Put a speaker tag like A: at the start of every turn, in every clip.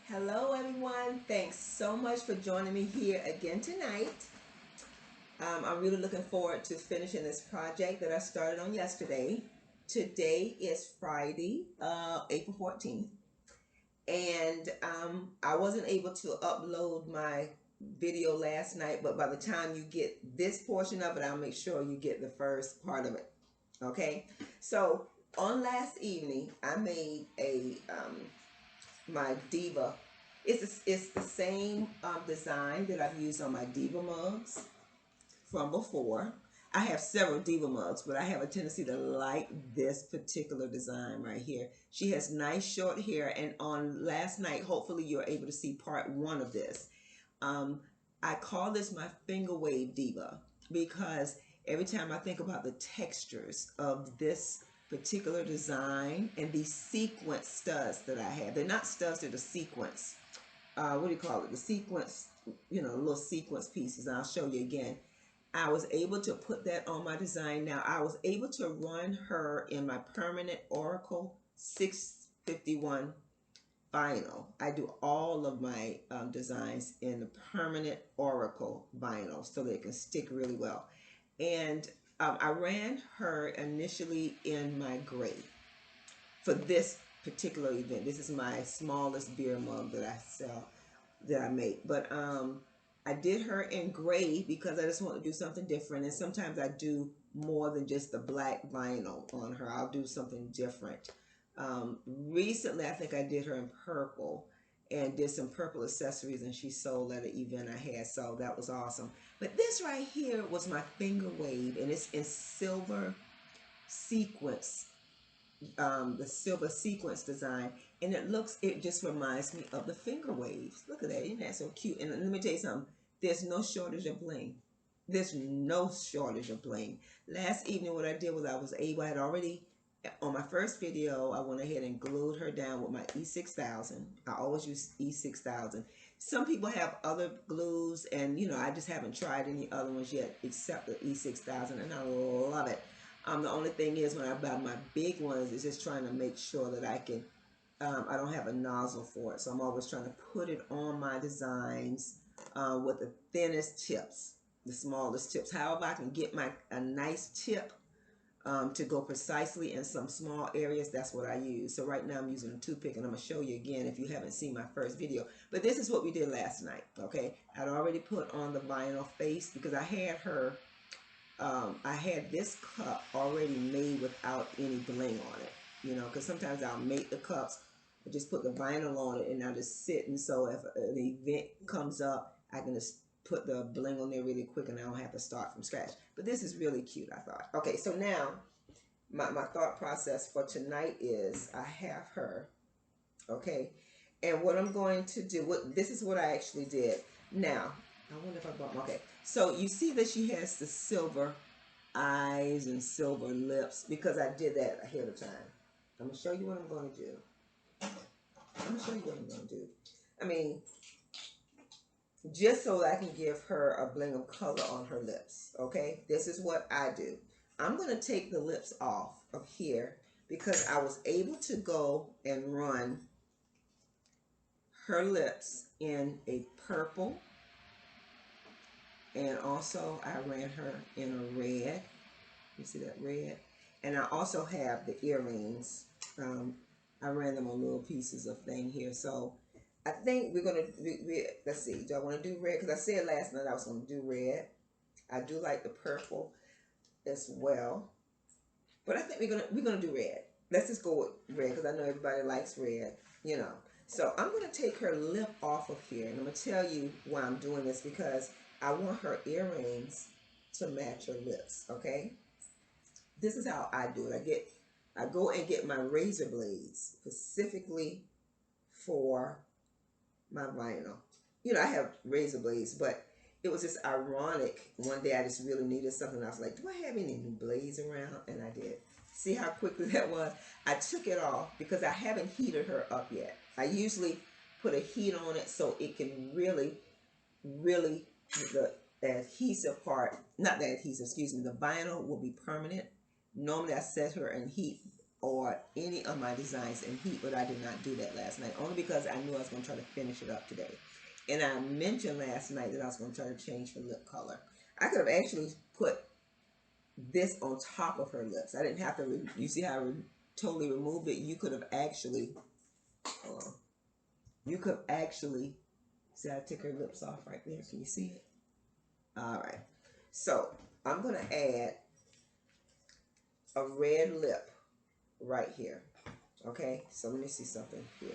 A: Hello, everyone. Thanks so much for joining me here again tonight. I'm really looking forward to finishing this project that I started on yesterday. Today is Friday, April 14th, and I wasn't able to upload my video last night, but by the time you get this portion of it, I'll make sure you get the first part of it. Okay, so on last evening, I made my Diva. It's the same design that I've used on my Diva mugs from before. I have several Diva mugs, but I have a tendency to like this particular design right here. She has nice short hair, and on last night, hopefully you're able to see part one of this. Um, I call this my Fingerwave Diva because every time I think about the textures of this particular design and these sequence studs that I have, they're not studs, they're the sequence. What do you call it? The sequence, little sequence pieces. And I'll show you again. I was able to put that on my design. Now, I was able to run her in my permanent Oracle 651 vinyl. I do all of my designs in the permanent Oracle vinyl so they can stick really well. And I ran her initially in my gray for this particular event. This is my smallest beer mug that I sell, that I make. But I did her in gray because I just want to do something different. And sometimes I do more than just the black vinyl on her. I'll do something different. Recently, I think I did her in purple and did some purple accessories, and she sold at an event I had, so that was awesome. But this right here was my finger wave, and it's in silver sequence, the silver sequence design, and it just reminds me of the finger waves. Look at that, isn't that so cute? And let me tell you something, there's no shortage of bling. There's no shortage of bling. Last evening, what I did was I had already, on my first video, I went ahead and glued her down with my E6000. I always use E6000. Some people have other glues, and I just haven't tried any other ones yet except the E6000, and I love it. The only thing is, when I buy my big ones, it's just trying to make sure that I can, I don't have a nozzle for it, so I'm always trying to put it on my designs with the thinnest tips, the smallest tips. However, I can get a nice tip to go precisely in some small areas, that's what I use. So right now I'm using a toothpick, and I'm going to show you again if you haven't seen my first video. But this is what we did last night, okay? I'd already put on the vinyl face because I had her, I had this cup already made without any bling on it, because sometimes I'll make the cups, I just put the vinyl on it, and I'll just sit, and so if an event comes up, I can just put the bling on there really quick, and I don't have to start from scratch. But this is really cute, I thought. Okay, so now my thought process for tonight is I have her, okay, and what I'm going to do, this is what I actually did. Now, I wonder if I bought my, okay, so you see that she has the silver eyes and silver lips because I did that ahead of time. I'm going to show you what I'm going to do. I'm going to show you what I'm going to do. I mean, just so that I can give her a bling of color on her lips, okay? This is what I do. I'm going to take the lips off of here because I was able to go and run her lips in a purple, and also I ran her in a red. You see that red? And I also have the earrings. I ran them on little pieces of thing here. So I think we're going to, let's see, do I want to do red? Because I said last night I was going to do red. I do like the purple as well. But I think we're gonna do red. Let's just go with red because I know everybody likes red, So I'm gonna take her lip off of here, and I'm gonna tell you why I'm doing this, because I want her earrings to match her lips. Okay. This is how I do it. I go and get my razor blades specifically for my vinyl. I have razor blades, but it was just ironic. One day I just really needed something. I was like, do I have any new blades around? And I did. See how quickly that was? I took it off because I haven't heated her up yet. I usually put a heat on it so it can really, the adhesive part, not the adhesive, excuse me, the vinyl will be permanent. Normally I set her in heat or any of my designs in heat, but I did not do that last night, only because I knew I was going to try to finish it up today. And I mentioned last night that I was going to try to change her lip color. I could have actually put this on top of her lips. I didn't have to, you see how I totally removed it? You could have actually, you could actually, see I took her lips off right there. Can you see it? All right. So I'm going to add a red lip right here. Okay, so let me see something here.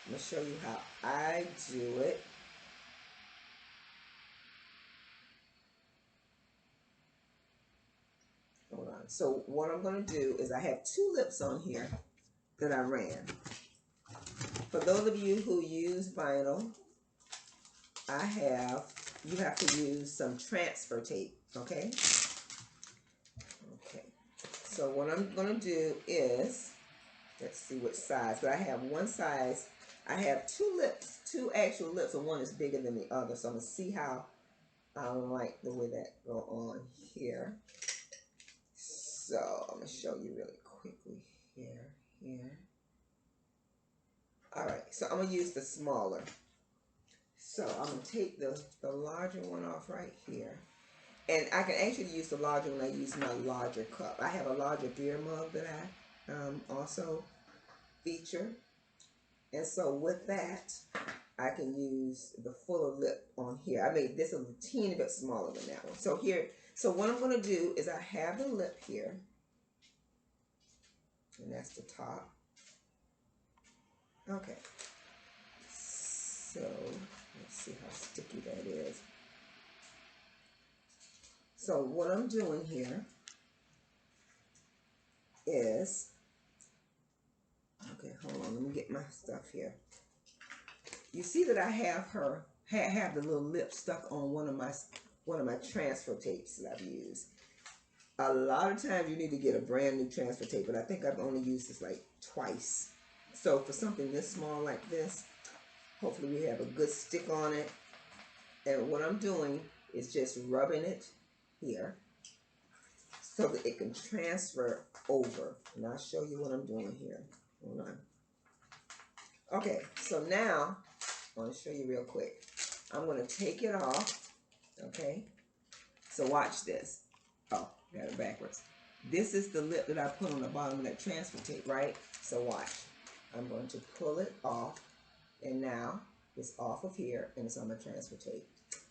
A: I'm going to show you how I do it. Hold on. So what I'm going to do is I have two lips on here that I ran. For those of you who use vinyl, you have to use some transfer tape, okay? Okay. So what I'm going to do is, let's see what size, but I have one size. I have two lips, two actual lips, and one is bigger than the other. So I'm going to see how I like the way that go on here. So I'm going to show you really quickly here. All right, so I'm going to use the smaller. So I'm going to take the larger one off right here. And I can actually use the larger when I use my larger cup. I have a larger beer mug that I also feature. And so with that, I can use the fuller lip on here. I made this a teeny bit smaller than that one. So here, so what I'm going to do is I have the lip here. And that's the top. Okay. So let's see how sticky that is. So what I'm doing here is, okay, hold on, let me get my stuff here. You see that I have have the little lip stuck on one of my transfer tapes that I've used. A lot of times you need to get a brand new transfer tape, but I think I've only used this like twice. So for something this small like this, hopefully we have a good stick on it. And what I'm doing is just rubbing it here so that it can transfer over. And I'll show you what I'm doing here. Hold on. Okay, so now I want to show you real quick. I'm going to take it off. Okay, so watch this. Oh, got it backwards. This is the lip that I put on the bottom of that transfer tape, right? So watch. I'm going to pull it off, and now it's off of here, and it's on the transfer tape.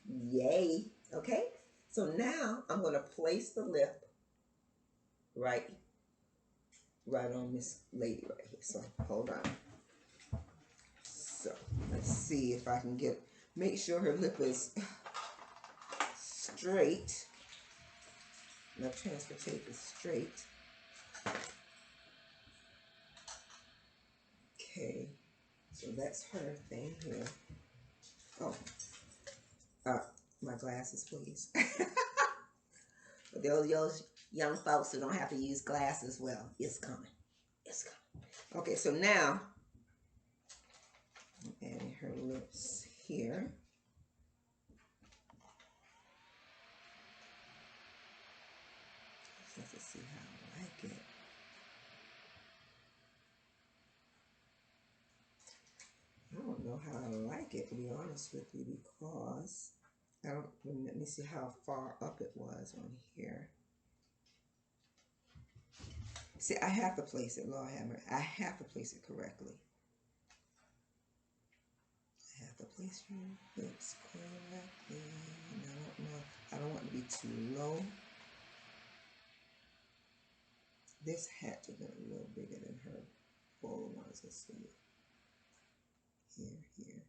A: Yay! Okay, so now I'm going to place the lip right on this lady right here. So hold on. So let's see if I can make sure her lip is straight. My transfer tape is straight. Okay, so that's her thing here. Oh, my glasses, please. For those young folks who don't have to use glasses, well, it's coming. It's coming. Okay, so now I'm adding her lips here. Let's see how I like it. I don't know how I like it, to be honest with you, because let me see how far up it was on here. See, I have to place it, Lord have mercy. I have to place it correctly. I have to place your lips correctly. And I don't want to be too low. This had to be a little bigger than her full ones. Let's see. Here.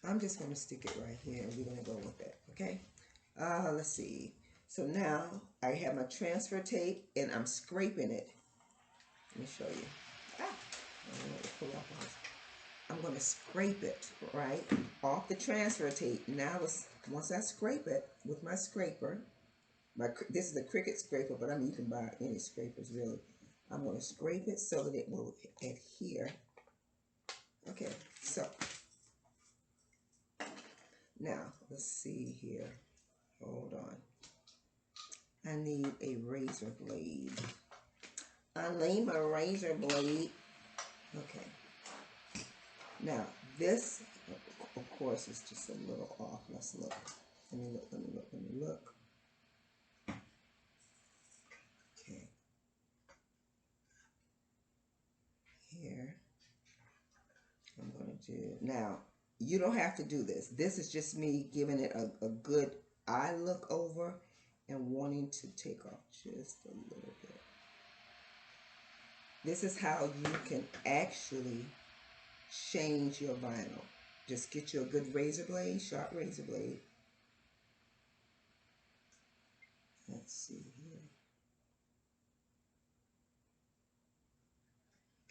A: I'm just going to stick it right here, and we're going to go with that, okay? Let's see. So now I have my transfer tape, and I'm scraping it. Let me show you. I don't know what to pull off on this. I'm going to scrape it right off the transfer tape. Now, once I scrape it with my scraper, this is a Cricut scraper, but I mean you can buy any scrapers really. I'm going to scrape it so that it will adhere. Okay, so now let's see here. Hold on. I need a razor blade. I need my razor blade. Okay. Now, this, of course, is just a little off. Let's look. Let me look, let me look, let me look. Okay. Here. I'm going to do, now, you don't have to do this. This is just me giving it a good eye look over and wanting to take off just a little bit. This is how you can actually change your vinyl. Just get you a good razor blade, sharp razor blade. Let's see here.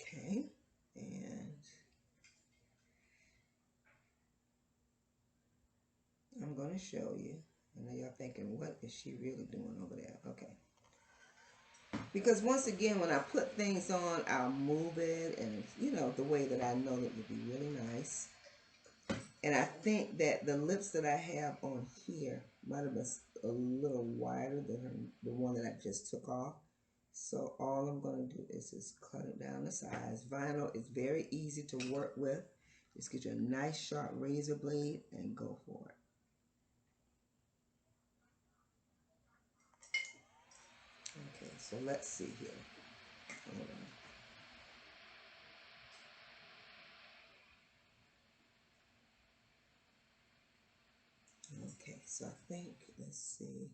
A: Okay, and I'm going to show you. I know y'all thinking, what is she really doing over there? Okay. Because once again, when I put things on, I'll move it, and you know, the way that I know it would be really nice. And I think that the lips that I have on here might have been a little wider than the one that I just took off. So all I'm going to do is just cut it down to size. Vinyl is very easy to work with. Just get you a nice sharp razor blade and go for it. Okay, so let's see here. Hold on. Okay, so I think, let's see.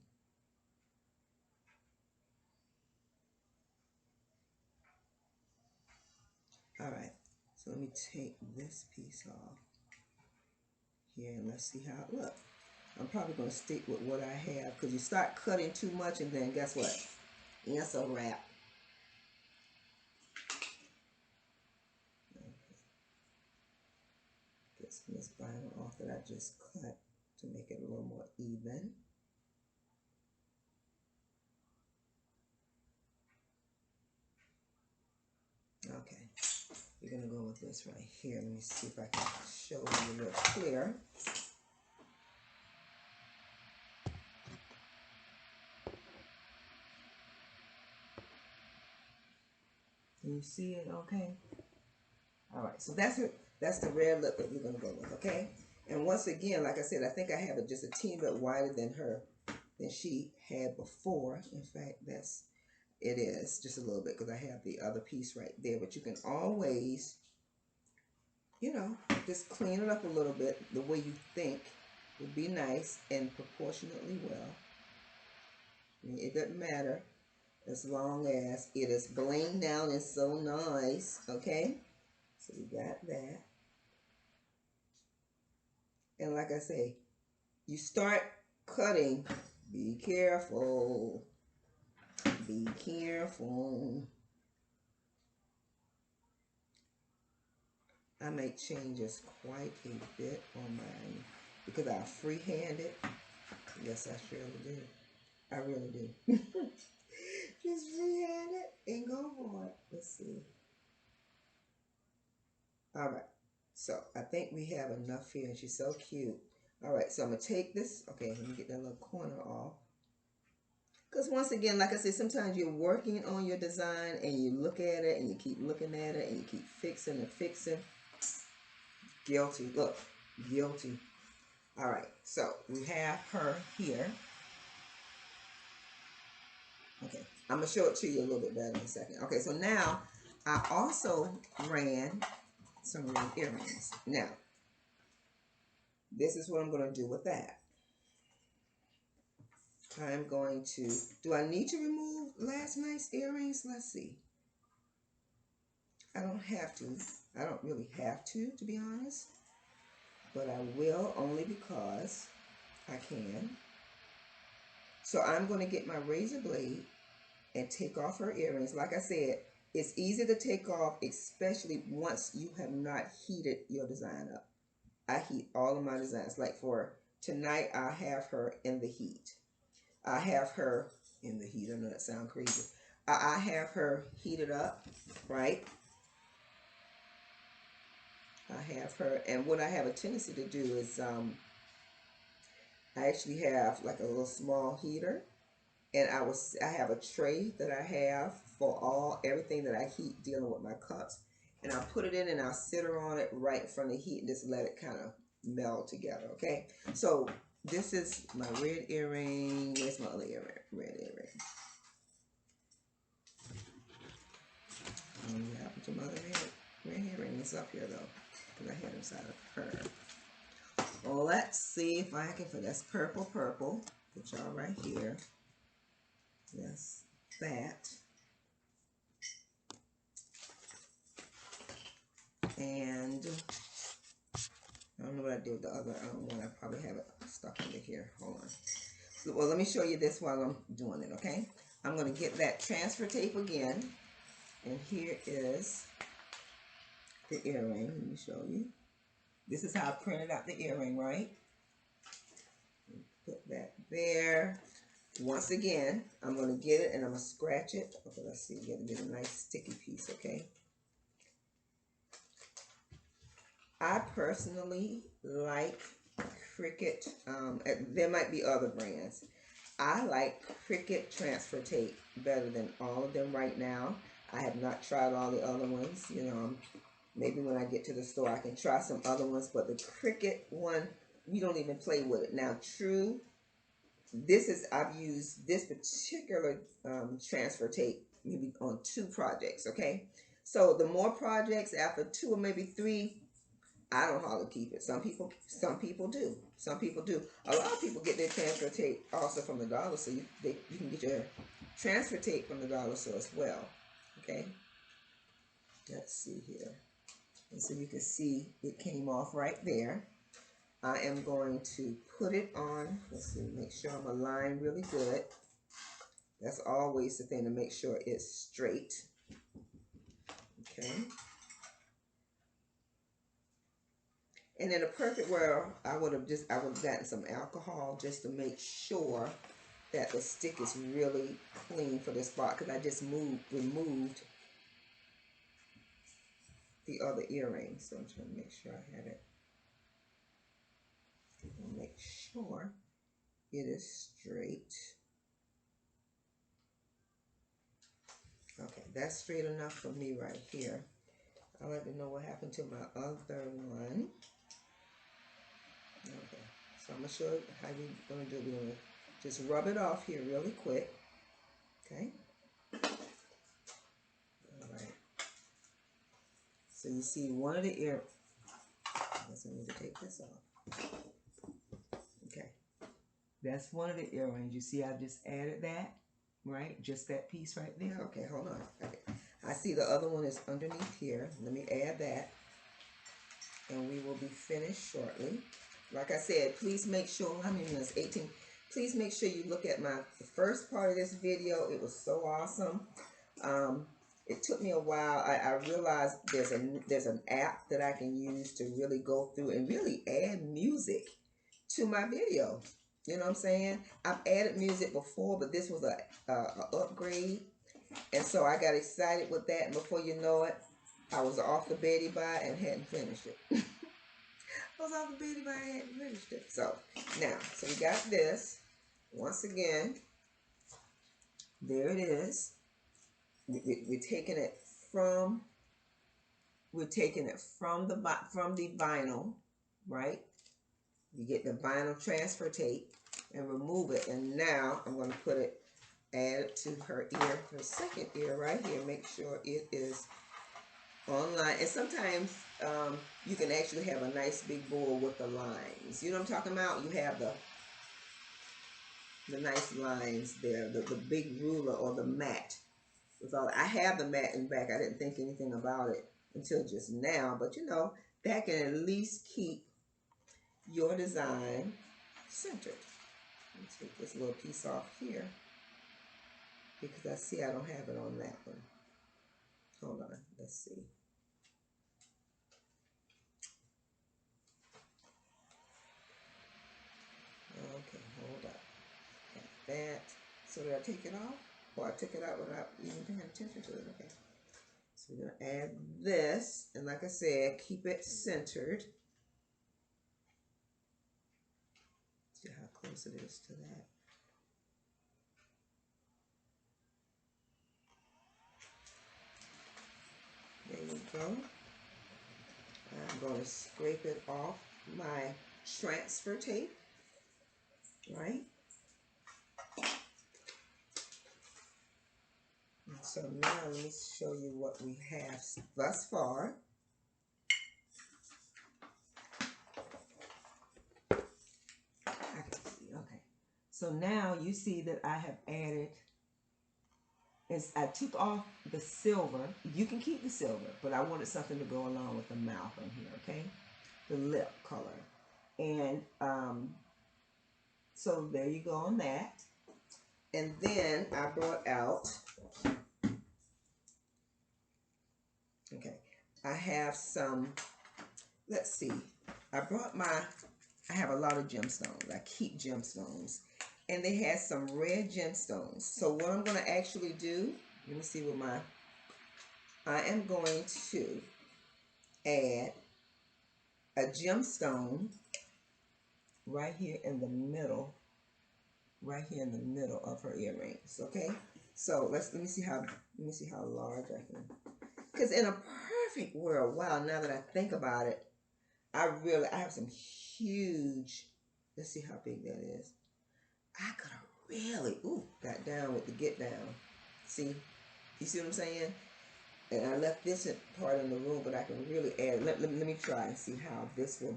A: All right, so let me take this piece off here and let's see how it looks. I'm probably going to stick with what I have because you start cutting too much and then guess what? It's a wrap. Okay. Get some of this vinyl off that I just cut to make it a little more even. Okay, we're going to go with this right here. Let me see if I can show you a little clear. Can you see it okay? All right, so that's it. That's the red lip that we're going to go with, okay? And once again, like I said, I think I have it just a teeny bit wider than she had before. In fact, it is just a little bit because I have the other piece right there. But you can always, you know, just clean it up a little bit the way you think would be nice and proportionately well. I mean, it doesn't matter as long as it is blinged down and so nice, okay? So we got that. And like I say, you start cutting, be careful. Be careful. I make changes quite a bit on mine because I freehand it. Yes, I surely do. I really do. Just freehand it and go for it. Let's see. All right. So I think we have enough here, and she's so cute. All right. So I'm gonna take this. Okay, let me get that little corner off. Because once again, like I said, sometimes you're working on your design and you look at it and you keep looking at it and you keep fixing and fixing. Guilty. Look, guilty. All right, so we have her here. Okay, I'm gonna show it to you a little bit better in a second. Okay, so now I also ran some earrings. Now, this is what I'm gonna do with that. I'm going to, do I need to remove last night's earrings? Let's see. I don't have to. I don't really have to be honest. But I will only because I can. So I'm going to get my razor blade and take off her earrings. Like I said, it's easy to take off, especially once you have not heated your design up. I heat all of my designs. Like for tonight, I have her in the heat. I have her in the heat. I know that sounds crazy. I have her heated up, right? I have her, and what I have a tendency to do is I actually have like a little small heater, And I have a tray that I have for everything that I heat dealing with my cups. And I'll put it in and I'll sit her on it right in front of the heat and just let it kind of meld together, okay? So this is my red earring. Where's my other earring? Red earring. What happened to my other red earring? It's up here though, because I had it inside of her. Well, let's see if I can, that's purple. Put y'all right here. Yes, that. And I don't know what I did with the other one. I probably have it stuck under here. Hold on. So, well, let me show you this while I'm doing it, okay? I'm going to get that transfer tape again. And here is the earring. Let me show you. This is how I printed out the earring, right? Put that there. Once again, I'm going to get it and I'm going to scratch it. Okay, let's see. You got to get a nice sticky piece, okay? I personally like Cricut. There might be other brands. I like Cricut transfer tape better than all of them right now. I have not tried all the other ones. You know, maybe when I get to the store I can try some other ones. But the Cricut one, you don't even play with it. Now, true, I've used this particular transfer tape maybe on 2 projects, okay? So the more projects after 2 or maybe 3, I don't hardly keep it. Some people do. Some people do. A lot of people get their transfer tape also from the dollar store. You can get your transfer tape from the dollar store as well. Okay. Let's see here. And so you can see it came off right there. I am going to put it on. Let's see. Make sure I'm aligned really good. That's always the thing, to make sure it's straight. Okay. And in a perfect world, I would have gotten some alcohol just to make sure that the stick is really clean for this spot, because I just removed the other earring. So I'm trying to make sure I had it. Make sure it is straight. Okay, that's straight enough for me right here. I'd like to know what happened to my other one. Okay, so I'm going to show you how we're going to do it. We're going to just rub it off here really quick. Okay. All right. So you see one of the I guess I need to take this off. Okay. That's one of the earrings. You see I just added that, right? Just that piece right there. Okay, hold on. Okay. I see the other one is underneath here. Let me add that. And we will be finished shortly. Like I said, please make sure, how many minutes? 18. Please make sure you look at the first part of this video. It was so awesome. It took me a while. I realized there's an app that I can use to really go through and really add music to my video. You know what I'm saying? I've added music before, but this was a upgrade. And so I got excited with that. And before you know it, I was off the Betty Bye and hadn't finished it. I was off the Betty Bye and hadn't finished it. So now, so we got this. Once again, there it is. We're taking it from the vinyl, right? You get the vinyl transfer tape and remove it. And now I'm going to add it to her second ear right here. Make sure it is online. And sometimes you can actually have a nice big bowl with the lines. You know what I'm talking about? You have the nice lines there, the big ruler or the mat. I have the mat in the back. I didn't think anything about it until just now. But you know, that can at least keep your design centered. Let me take this little piece off here, because I see I don't have it on that one. Hold on, let's see. Okay, hold up. Got that. So did I take it off? Or I took it out without even paying attention to it? Okay. So we're going to add this. And like I said, keep it centered. See how close it is to that. go. I'm going to scrape it off my transfer tape, right? And so now let me show you what we have thus far. I can see, okay. So now you see that I have added, I took off the silver. You can keep the silver, but I wanted something to go along with the mouth in here, okay? The lip color. And so there you go on that. And then I brought out, okay, I have some, let's see, I have a lot of gemstones. I keep gemstones. And they had some red gemstones. So what I'm going to actually do, let me see what I am going to add a gemstone right here in the middle of her earrings, okay? So let me see how large I can. Because in a perfect world, wow, now that I think about it, I have some huge, let's see how big that is. I could have really, got down with the get down. See? You see what I'm saying? And I left this part in the room, but I can really add, let me try and see how this will,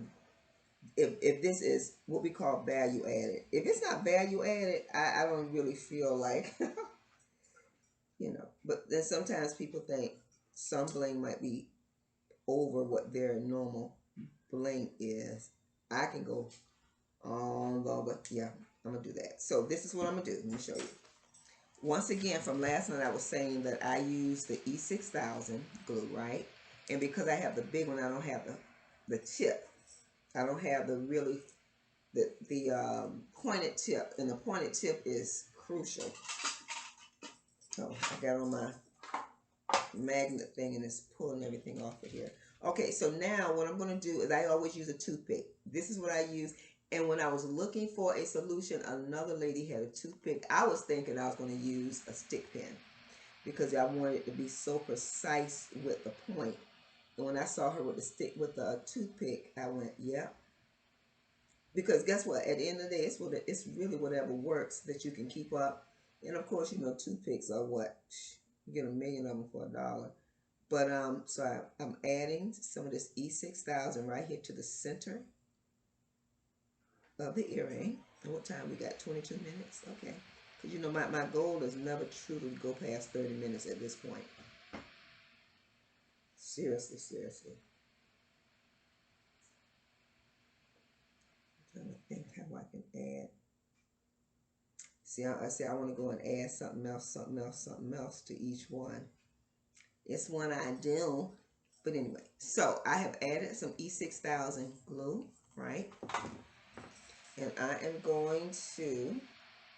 A: if this is what we call value added. If it's not value added, I don't really feel like, you know. But then sometimes people think some bling might be over what their normal bling is. I can go on long, but yeah, I'm going to do that. So this is what I'm going to do. Let me show you. Once again, from last night, I was saying that I use the E6000 glue, right? And because I have the big one, I don't have the tip. I don't have the pointed tip, and the pointed tip is crucial. So I got on my magnet thing, and it's pulling everything off of here. Okay, so now what I'm going to do is I always use a toothpick. This is what I use. And when I was looking for a solution, another lady had a toothpick. I was thinking I was going to use a stick pin because I wanted it to be so precise with the point. And when I saw her with the toothpick, I went, yep. Because guess what? At the end of the day, it's really whatever works that you can keep up. And of course, you know, toothpicks are what? You get 1,000,000 of them for $1. But so I'm adding some of this E6000 right here to the center of the earring. And what time we got? 22 minutes. Okay. Because you know my goal is never truly to go past 30 minutes at this point. Seriously. I'm trying to think how I can add. See, I want to go and add something else to each one. It's one I do. But anyway, so I have added some E6000 glue, right? And I am going to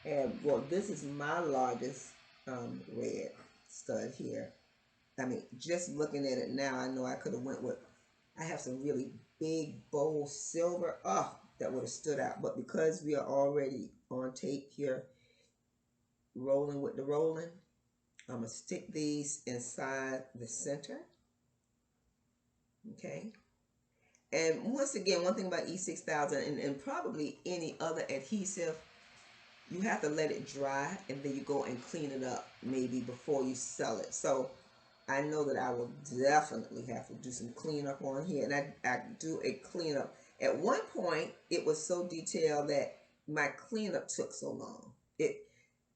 A: add, well, this is my largest red stud here. I mean, just looking at it now, I know I could have went with, I have some really big, bold silver. Oh, that would have stood out. But because we are already on tape here, rolling with the rolling, I'm going to stick these inside the center. Okay. And once again, one thing about E6000 and probably any other adhesive, you have to let it dry and then you go and clean it up maybe before you sell it. So I know that I will definitely have to do some cleanup on here. And I do a cleanup. At one point, it was so detailed that my cleanup took so long.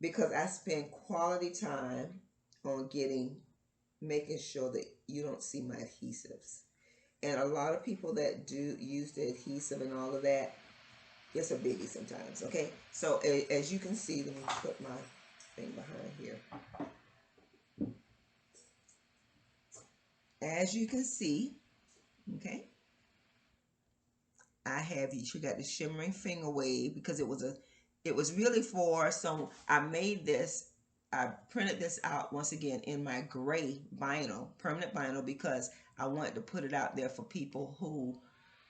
A: Because I spend quality time on making sure that you don't see my adhesives. And a lot of people that do use the adhesive and all of that, it's a biggie sometimes, okay? So as you can see, let me put my thing behind here. As you can see, okay, she got the shimmering finger wave because it was really for, so I made this, I printed this out once again in my gray vinyl, permanent vinyl, because I wanted to put it out there for people who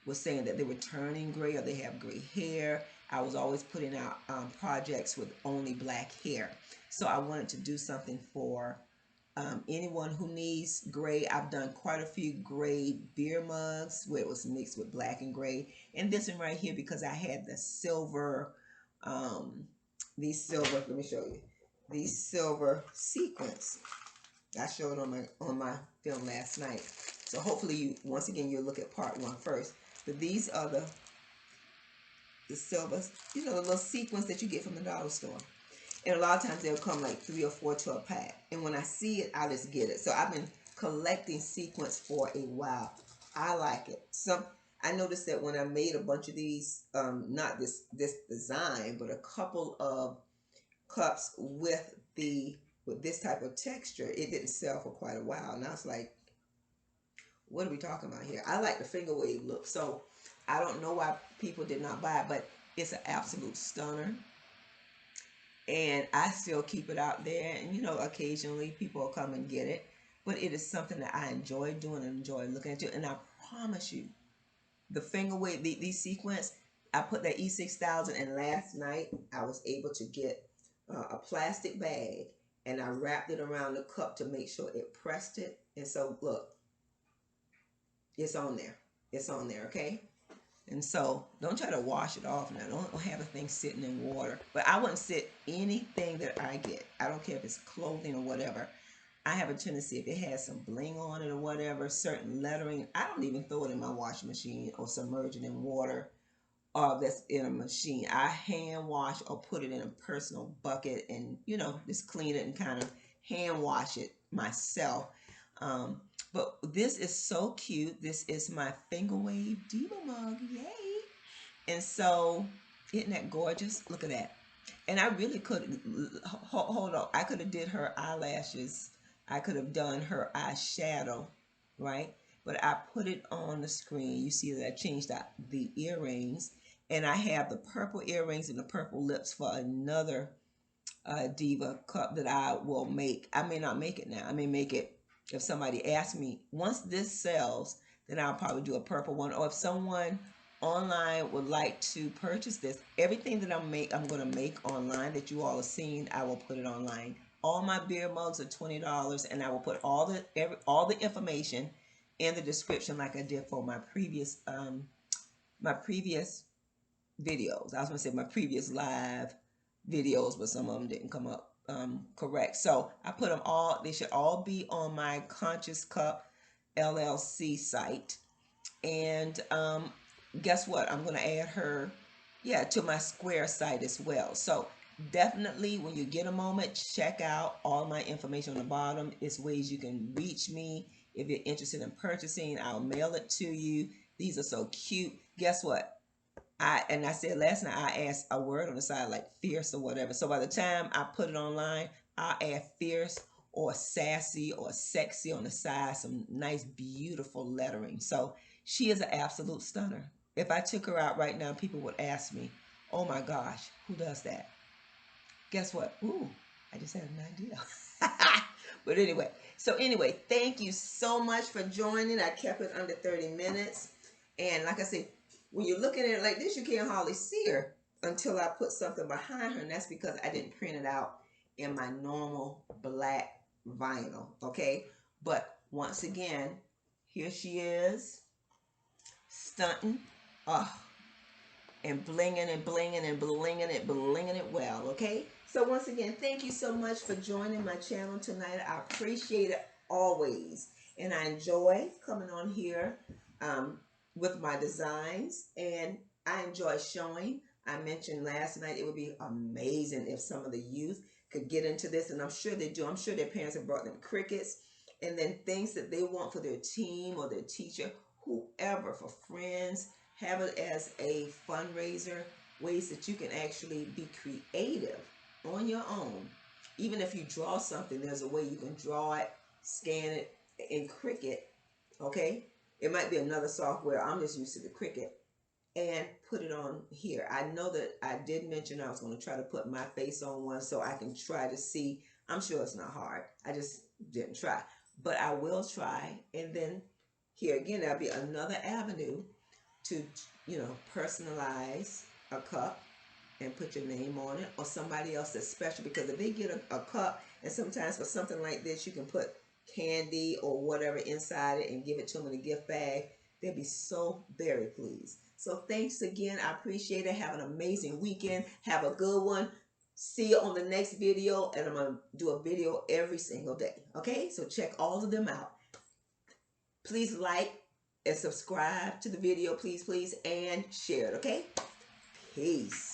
A: were saying that they were turning gray or they have gray hair. I was always putting out projects with only black hair. So I wanted to do something for Anyone who needs gray, I've done quite a few gray beer mugs where it was mixed with black and gray. And this one right here, because I had the silver, um, these silver, let me show you, these silver sequins. I showed on my film last night. So hopefully you, once again, you'll look at part one first. But these are the silver, you know, the little sequins that you get from the dollar store. And a lot of times they'll come like 3 or 4 to a pack. And when I see it, I just get it. So I've been collecting sequins for a while. I like it. I noticed that when I made a bunch of these, not this design, but a couple of cups with this type of texture, it didn't sell for quite a while. And I was like, what are we talking about here? I like the finger wave look. So I don't know why people did not buy it, but it's an absolute stunner. And I still keep it out there, and you know, occasionally people will come and get it, but it is something that I enjoy doing and enjoy looking at. And I promise you, the finger wave, these sequins, I put that E6000, and last night I was able to get a plastic bag, and I wrapped it around the cup to make sure it pressed it. And so look, it's on there. It's on there, okay? And so don't try to wash it off now. Don't have a thing sitting in water. But I wouldn't sit anything that I get. I don't care if it's clothing or whatever. I have a tendency, if it has some bling on it or whatever, certain lettering, I don't even throw it in my washing machine or submerge it in water that's in a machine. I hand wash or put it in a personal bucket and, you know, just clean it and kind of hand wash it myself. But this is so cute. This is my Fingerwave Diva mug. Yay! And so, isn't that gorgeous? Look at that. And I really could, hold on. I could have did her eyelashes. I could have done her eyeshadow, right? But I put it on the screen. You see that I changed the earrings. And I have the purple earrings and the purple lips for another Diva cup that I will make. I may not make it now. I may make it if somebody asks me. Once this sells, then I'll probably do a purple one. Or if someone online would like to purchase this, everything that I'm going to make online that you all have seen, I will put it online. All my beer mugs are $20, and I will put all the information in the description like I did for my previous videos. I was going to say my previous live videos, but some of them didn't come up correct. So I put them all, they should all be on my Conscious Cup LLC site. And guess what? I'm going to add her, to my Square site as well. So definitely when you get a moment, check out all my information on the bottom. It's ways you can reach me. If you're interested in purchasing, I'll mail it to you. These are so cute. Guess what? I said last night, I asked a word on the side like fierce or whatever. So by the time I put it online, I'll add fierce or sassy or sexy on the side, some nice, beautiful lettering. So she is an absolute stunner. If I took her out right now, people would ask me, oh my gosh, who does that? Guess what? Ooh, I just had an idea. But anyway, thank you so much for joining. I kept it under 30 minutes. And like I said, when you're looking at it like this, you can't hardly see her until I put something behind her. And that's because I didn't print it out in my normal black vinyl. Okay. But once again, here she is, stunting. And blinging and blinging and blinging it well. Okay. So once again, thank you so much for joining my channel tonight. I appreciate it always. And I enjoy coming on here with my designs, and I enjoy showing. I mentioned last night it would be amazing if some of the youth could get into this, and I'm sure they do. I'm sure their parents have brought them crickets and then things that they want for their team or their teacher, whoever, for friends. Have it as a fundraiser, ways that you can actually be creative on your own. Even if you draw something, there's a way you can draw it, scan it in Cricut, okay? It might be another software. I'm just used to the Cricut. And put it on here. I know that I did mention I was going to try to put my face on one so I can try to see. I'm sure it's not hard. I just didn't try. But I will try. And then here again, there'll be another avenue to, personalize a cup and put your name on it, or somebody else that's special, because if they get a cup, and sometimes for something like this you can put candy or whatever inside it and give it to them in a gift bag, they'll be so very pleased. So thanks again, I appreciate it. Have an amazing weekend. Have a good one. See you on the next video, and I'm going to do a video every single day. Okay, so check all of them out. Please like and subscribe to the video, please, and share it. Okay, peace.